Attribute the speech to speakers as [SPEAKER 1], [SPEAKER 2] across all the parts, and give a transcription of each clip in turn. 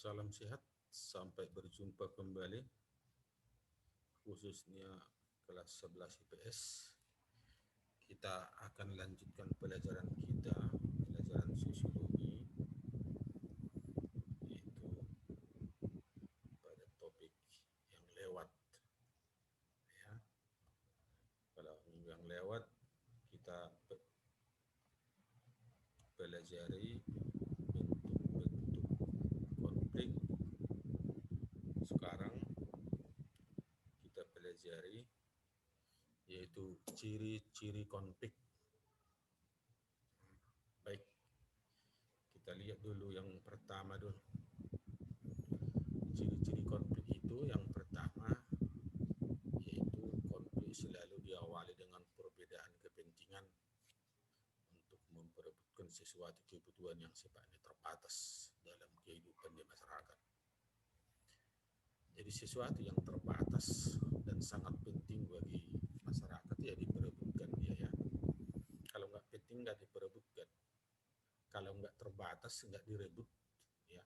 [SPEAKER 1] salam sehat. Sampai berjumpa kembali, khususnya kelas 11 IPS. Kita akan lanjutkan pelajaran kita, pelajaran sosiologi, yaitu pada topik yang lewat. Ya, kalau minggu yang lewat kita pelajari bentuk-bentuk konflik. Sekarang kita pelajari yaitu ciri-ciri konflik. Baik, kita lihat dulu yang pertama dulu. Ciri-ciri konflik itu yang pertama yaitu konflik selalu diawali dengan perbedaan kepentingan untuk memperebutkan sesuatu kebutuhan yang sifatnya terbatas dalam kehidupan di masyarakat. Jadi sesuatu yang terbatas dan sangat penting bagi masyarakat ya diperebutkan dia ya. Kalau nggak penting nggak diperebutkan. Kalau nggak terbatas nggak direbut ya.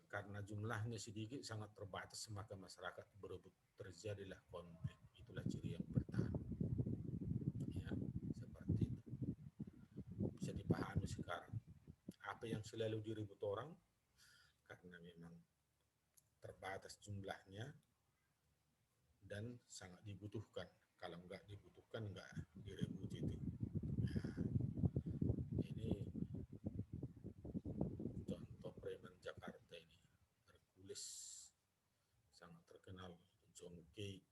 [SPEAKER 1] Karena jumlahnya sedikit sangat terbatas maka masyarakat berebut, terjadilah konflik. Itulah ciri yang pertama. Ya, seperti itu. Bisa dipahami sekarang. Apa yang selalu direbut orang karena memang terbatas jumlahnya dan sangat dibutuhkan. Kalau nggak dibutuhkan nggak direbut itu. Ini contoh preman Jakarta ini, Hercules sangat terkenal, John Kay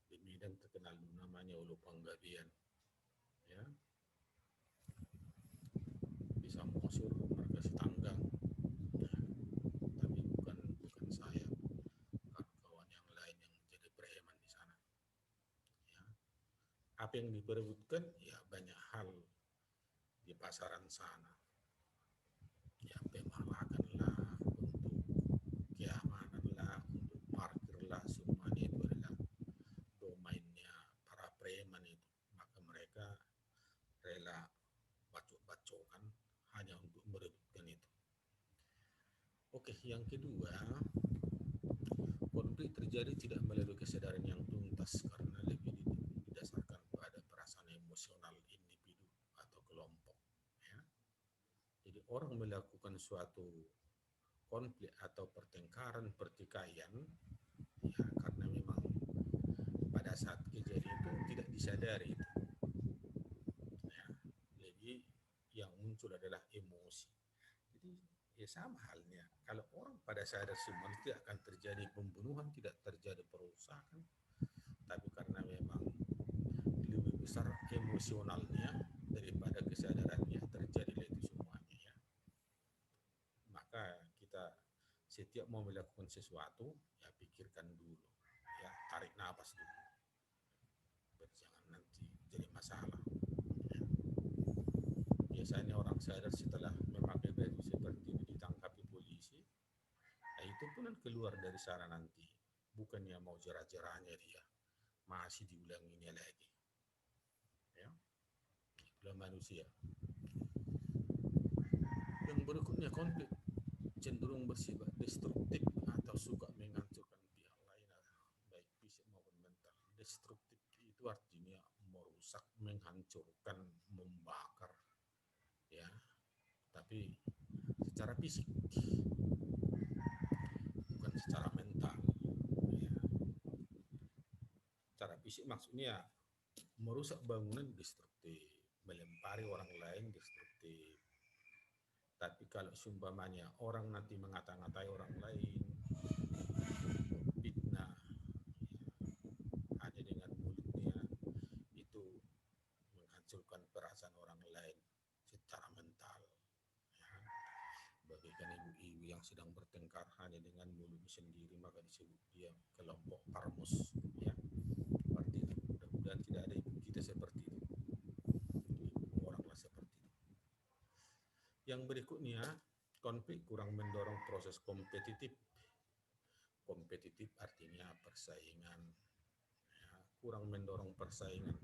[SPEAKER 1] di Medan terkenal namanya Ulu Panggabean, ya bisa mengusir marga Tanggang, ya, tapi bukan saya, kawan-kawan yang lain yang jadi preman di sana. Ya. Apa yang diperebutkan? Ya banyak hal di pasaran sana. Ya pemalakan lah, untuk keamanan lah, untuk parkir lah, semuanya itu adalah domainnya para preman itu. Maka mereka rela bacok-bacokan hanya untuk merebutkan itu. Oke, yang kedua, konflik terjadi tidak melalui kesadaran yang tuntas karena lebih didasarkan pada perasaan emosional individu atau kelompok. Ya. Jadi orang melakukan suatu konflik atau pertengkaran, pertikaian, ya karena memang pada saat kejadian itu tidak disadari itu. Ya, lebih yang muncul adalah emosi. Jadi ya sama halnya. Kalau orang pada sadar semua tidak akan terjadi pembunuhan, tidak terjadi perusakan, tapi karena memang lebih besar emosionalnya daripada kesadarannya terjadilah itu semuanya ya. Maka kita setiap mau melakukan sesuatu ya pikirkan dulu, ya tarik nafas dulu, jangan nanti jadi masalah. Ya. Biasanya orang sadar setelah memakai baju seperti ini ditangkapi polisi, nah itu pun kan keluar dari sana nanti. Bukannya mau jerah-jerahnya dia, masih diulanginya lagi. Ya, itulah manusia. Yang berikutnya konflik cenderung bersifat destruktif atau suka menghancurkan pihak lain, baik fisik maupun mental. Destruktif itu artinya merusak, menghancurkan, membakar, ya. Tapi secara fisik, bukan secara mental. Ya. Secara fisik maksudnya merusak bangunan destruktif, melempari orang lain destruktif. Tapi kalau seumpamanya orang nanti mengata-ngatai orang lain, fitnah, ya, hanya dengan mulutnya, itu menghancurkan perasaan orang lain secara mental. Ya. Bagaikan ibu-ibu yang sedang bertengkar hanya dengan mulutnya sendiri, maka disebut dia kelompok parmus. Ya. Seperti itu. Mudah-mudahan tidak ada ibu kita seperti itu. Ibu oranglah seperti itu. Yang berikutnya, konflik kurang mendorong proses kompetitif. Kompetitif artinya persaingan, ya, kurang mendorong persaingan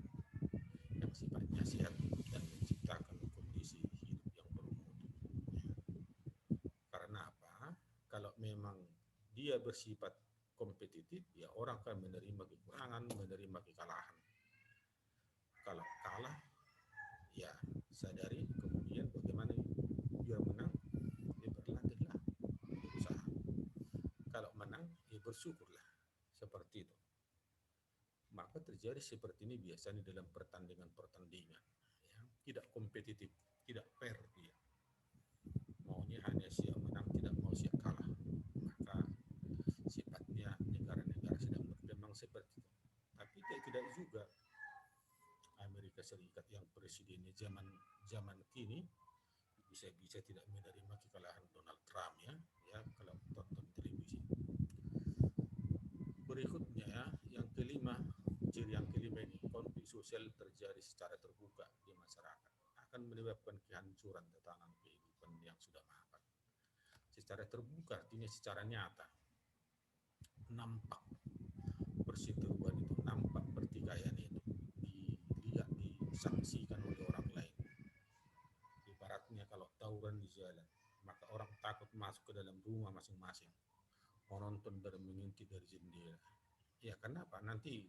[SPEAKER 1] yang sifatnya sehat dan menciptakan kondisi hidup yang bermutu. Ya. Karena apa? Kalau memang dia bersifat kompetitif, ya orang akan menerima kekurangan, menerima kekalahan. Kalau kalah, ya sadari kemudian bagaimana biar menang, ya berlatihlah, berusaha. Kalau menang, ya bersyukurlah, seperti itu. Maka terjadi seperti ini biasanya dalam pertandingan-pertandingan, ya, tidak kompetitif, tidak fair dia. Maunya hanya siap menang, tidak mau siap kalah. Maka sifatnya negara-negara sedang berkembang seperti itu. Tapi tidak juga Amerika Serikat yang presidennya zaman kini bisa-bisa tidak menerima kekalahan Donald Trump, ya kalau tonton televisi. Berikutnya, yang kelima, ciri yang kelima ini, konflik sosial terjadi secara terbuka di masyarakat akan menyebabkan kehancuran tatanan kehidupan yang sudah mapan. Secara terbuka artinya secara nyata, nampak perseteruan itu, nampak pertikaian itu, dilihat, disaksikan oleh orang lain. Ibaratnya kalau tawuran di jalan, maka orang takut masuk ke dalam rumah masing-masing, menonton dan mengintip dari jendela. Ya kenapa? Nanti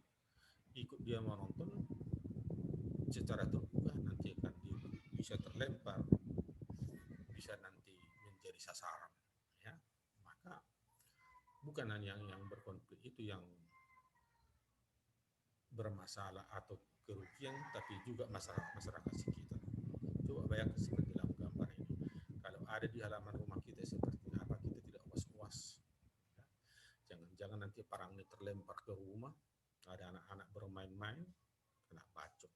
[SPEAKER 1] ikut dia menonton secara terbuka, nanti akan dia bisa terlempar, bisa nanti menjadi sasaran. Ya, maka bukan hanya yang berkonflik itu yang bermasalah atau kerugian, tapi juga masyarakat sekitar. Coba bayangkan seperti dalam gambar ini. Kalau ada di halaman rumah kita seperti apa, kita tidak was-was. Ya. Jangan-jangan nanti parangnya terlempar ke rumah, ada anak-anak bermain-main, kena bacok.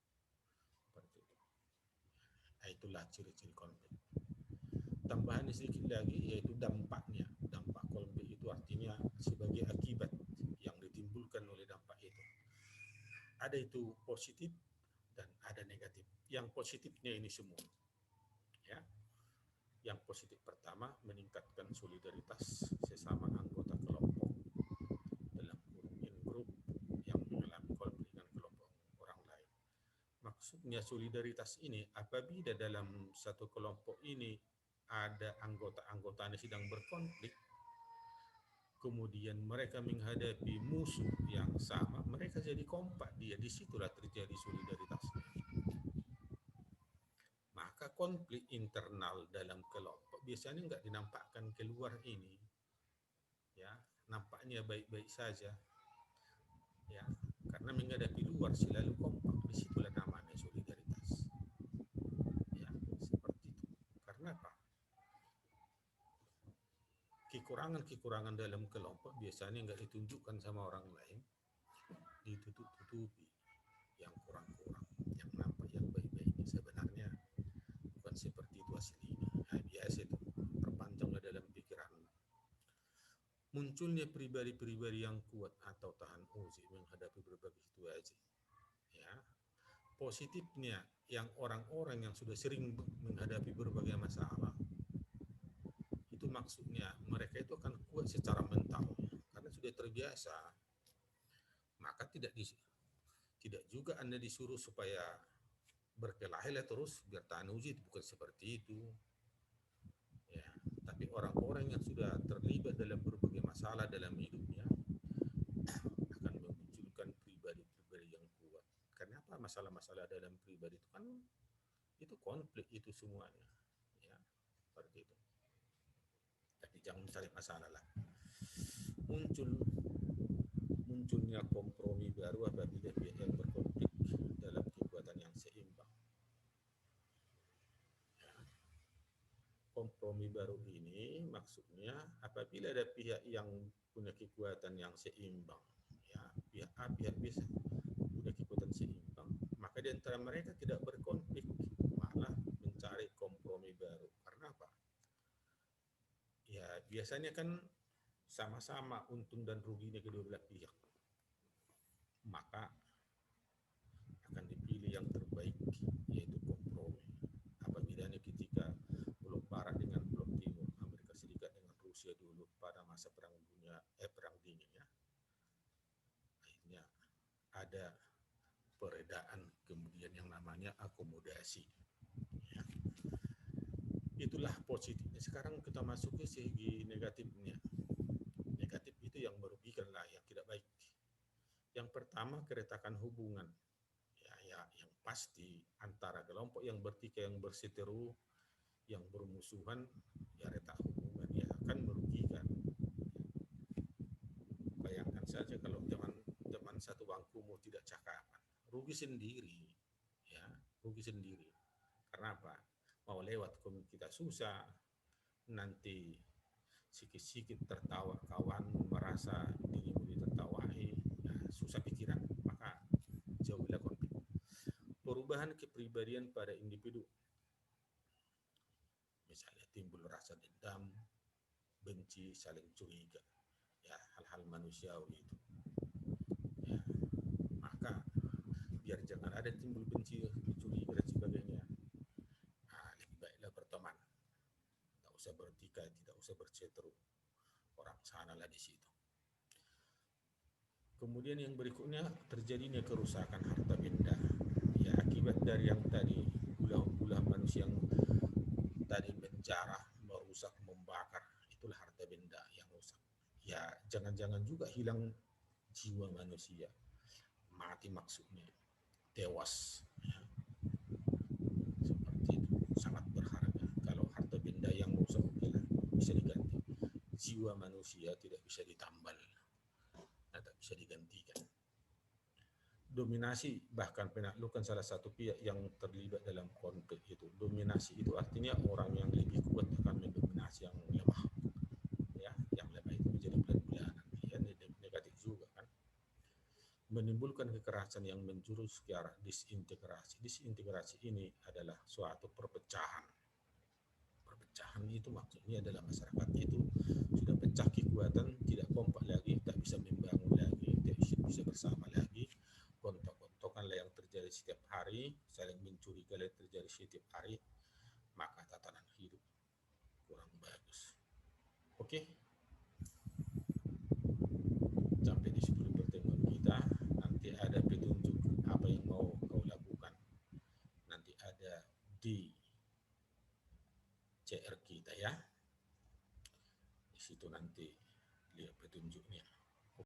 [SPEAKER 1] Seperti itu. Nah, itulah ciri-ciri konflik. Tambahan sedikit lagi, yaitu dampaknya. Dampak konflik itu artinya sebagai akibat yang ditimbulkan oleh dampak itu. Ada itu positif dan ada negatif. Yang positifnya ini semua, ya. Yang positif pertama, meningkatkan solidaritas sesama anggota kelompok dalam grup yang mengalami konflik dengan kelompok orang lain. Maksudnya solidaritas ini apabila dalam satu kelompok ini ada anggota-anggotanya sedang berkonflik, kemudian mereka menghadapi musuh yang sama, mereka jadi kompak, disitulah terjadi solidaritasnya. Maka konflik internal dalam kelompok biasanya nggak dinampakkan keluar ini, ya, nampaknya baik-baik saja, ya, karena menghadapi luar selalu kompak, disitulah namanya solidaritas, ya, seperti itu. Karena apa? Kekurangan-kekurangan dalam kelompok biasanya nggak ditunjukkan sama orang lain, ditutup-tutupi yang kurang-kurang, yang nampak yang baik-baiknya sebenarnya bukan seperti itu aslinya. Nah, biasa itu terpancanglah dalam pikiran. Munculnya pribadi-pribadi yang kuat atau tahan uji menghadapi berbagai situasi. Ya, positifnya yang orang-orang yang sudah sering menghadapi berbagai masalah, itu maksudnya mereka itu akan kuat secara mental karena sudah terbiasa. Maka tidak juga Anda disuruh supaya berkelahilah terus biar tahan uji, bukan seperti itu. Ya, tapi orang-orang yang sudah terlibat dalam berbagai masalah dalam hidupnya akan memunculkan pribadi-pribadi yang kuat. Kenapa masalah-masalah dalam pribadi itu kan itu konflik itu semuanya, ya, seperti itu. Tapi jangan cari masalah lah. Munculnya kompromi baru apabila pihak yang berkonflik dalam kekuatan yang seimbang. Ya. Kompromi baru ini maksudnya apabila ada pihak yang punya kekuatan yang seimbang, ya, pihak A, pihak B punya kekuatan seimbang, maka di antara mereka tidak berkonflik, malah mencari kompromi baru. Karena apa? Ya, biasanya kan sama-sama untung dan ruginya kedua belah pihak. Maka akan dipilih yang terbaik, yaitu kompromi. Apabila ketika Blok Barat dengan Blok Timur, Amerika Serikat dengan Rusia dulu pada masa perang dingin, ya, akhirnya ada peredaan, kemudian yang namanya akomodasi. Ya. Itulah positifnya. Sekarang kita masuk ke segi negatifnya. Negatif yang merugikan lah, yang tidak baik. Yang pertama, keretakan hubungan. Ya, yang pasti antara kelompok yang bertikai, yang berseteru, yang bermusuhan, ya retak hubungan, ya akan merugikan. Bayangkan saja kalau teman satu bangkumu tidak cakapan, rugi sendiri, ya, rugi sendiri. Karena apa? Mau lewat kita susah, nanti sikit-sikit tertawa kawan, merasa dirimu ditertawai, ya, susah pikiran, maka jauhilah konflik. Perubahan kepribadian pada individu, misalnya timbul rasa dendam, benci, saling curiga, ya hal-hal manusiawi itu. Ya, maka biar jangan ada timbul benci, curiga dan sebagainya, nah, lebih baiklah berteman, tidak usah bertikai, tidak usah berseteru, orang sanalah di situ. Kemudian yang berikutnya, terjadinya kerusakan harta benda, ya akibat dari yang tadi, ulah-ulah manusia yang tadi menjarah, merusak, membakar, itulah harta benda yang rusak. Ya jangan-jangan juga hilang jiwa manusia, mati maksudnya, tewas, ya. Seperti itu, sangat berharga. Kalau harta benda yang rusak, oke lah, bisa diganti. Jiwa manusia tidak bisa ditambal, tidak bisa digantikan. Dominasi, bahkan penaklukan salah satu pihak yang terlibat dalam konflik itu. Dominasi itu artinya orang yang lebih kuat akan mendominasi yang lemah, ya, yang lemah itu menjadi bulan-bulanan, ya, negatif juga kan. Menimbulkan kekerasan yang menjurus ke arah disintegrasi. Disintegrasi ini adalah suatu perpecahan. Perpecahan itu maksudnya adalah masyarakat itu sudah pecah kekuatan, tidak kompak lagi, tak bisa membangun lagi, tidak bisa bersama lagi. Gontok-gontokanlah yang terjadi setiap hari, saling mencurigai yang terjadi setiap hari, maka tatanan hidup kurang bagus. Oke, sampai di situ pertemuan kita. Nanti ada petunjuk apa yang mau kau lakukan, nanti ada di CR kita ya. Di situ nanti lihat petunjuknya.